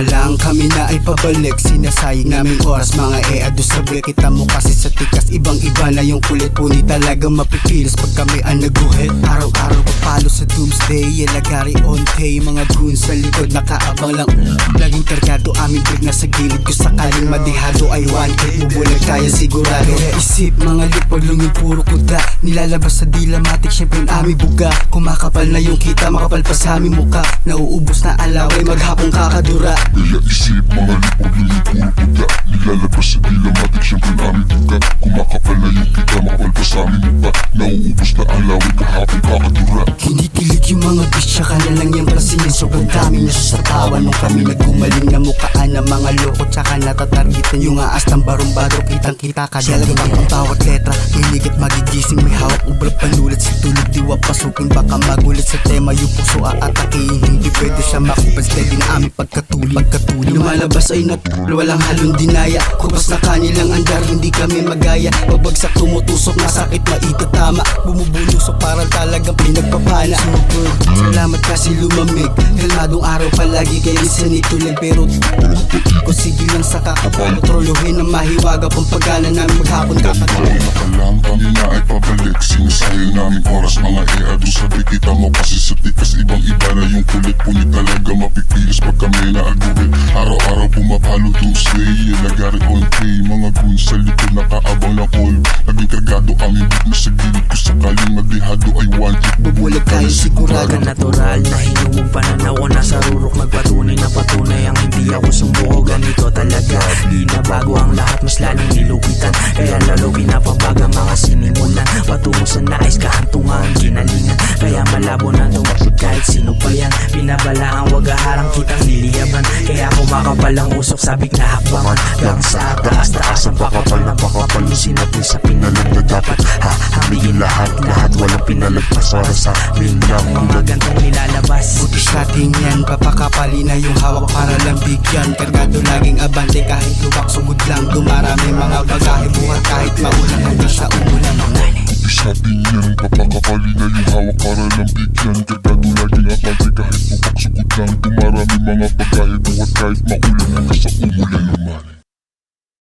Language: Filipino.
ka lang, kami na ay pabalik. Sinasayang namin oras, mga eado sabi. Kita mo kasi sa tikas, ibang iba na yung kulit. Puni talaga mapipilis pag kami ang naguhit. Araw-araw papalo sa doomsday, lagari on tay. Mga goons sa likod, nakaabang lang. Laging kargado, aming break na sa gilid. Kung sakaling madihado ay one hit, bubulag tayo sigurado. Kaya isip, mga lipag lang yung puro kuda. Nilalabas sa dilamatic, syempre ang aming buga. Kumakapal na yung kita, makapal pa sa aming muka. Nauubos na alaway, maghapong kakadura. Kaya isip, mga lipag lang yung puro kuda. Nilalabas sa dilamatic, syempre ang aming buga. Kumakapal na yung kita, makapal pa sa aming muka. Nauubos na alaway, maghapong kakadura. Kinikilig yung mga bitch, tsaka na lang yung pasingin. Sobrang dami na sa tawa nung kami naggumaling na mukhaan ng mga loko. Tsaka natatargetan yung aas ng barumbado. Kitang-kita ka, dalagang ang bawat letra. Hilig at magigising, may hawak ubrang panulat. Sa tulog diwa pasukin, baka magulit sa tema. Yung puso aatakihin, hindi pwede siya makupan. Steady na aming pagkatuli. Lumalabas ay natural, walang halong dinaya. Kupas na kanilang andar, hindi kami magaya. Pagbagsak tumutusok, masakit maitatama. Bumubulusok para talagang pinagpapala. Super, salamat kasi lumamig. Kalmadong araw palagi kayo sanitulig. Pero ko sige lang sa kakapal. Troluhin ang mahiwaga pang pagana namin maghapon kakatulog. Ikaw na ka lang, kami na ay pabalik. Sinasayang namin oras, mga eado sabi. Kita mo kasi sa tikas, ibang iba na yung kulit. Puni talaga mapipilis pag kami na agulit. Araw-araw pumapalo doomsday, lagari on tay. Mga goons sa likod, nakaabang ng all. Naging kargado aming beat na sa gilid. Kung sakaling madihado ay one hit, Bubulag tayo sigurado. Natural na hinumog pananaw ko, nasa rurok magpatunay na patunay ang hindi ako sumbuko. Ganito talaga, di na bago ang lahat, mas lalong nilupitan. Kaya lalo pinapabaga mga sinimulan. Patungo sa nais, kahantungan, ginalingan. Kaya malabo na tumakot kahit sino pa yan. Binabalaan, wag aharang kitang liliyaban. Kaya kumakapal ang usok, sabik na hakbangan. Lang sa taas-taas ang pakapal na pakapal. Yung sinabi sa pinalag na dapat hahamigin lahat, walang pinalagpas para sa amin lang. Mga gantong nilalabas, Buti sa ating yan, papakapali na yung hawak para lang bigyan. Kargado laging abante kahit lubak sugod lang. Dumarami mga bagahe buhat kahit maulan hanggang sa umulan. Sa atin yan, papakapali na yung hawak para lang bigyan. Kargado laging abante kahit bubak sugod lang. Dumarami mga bagahe buhat kahit maulan hanggang sa umulan naman.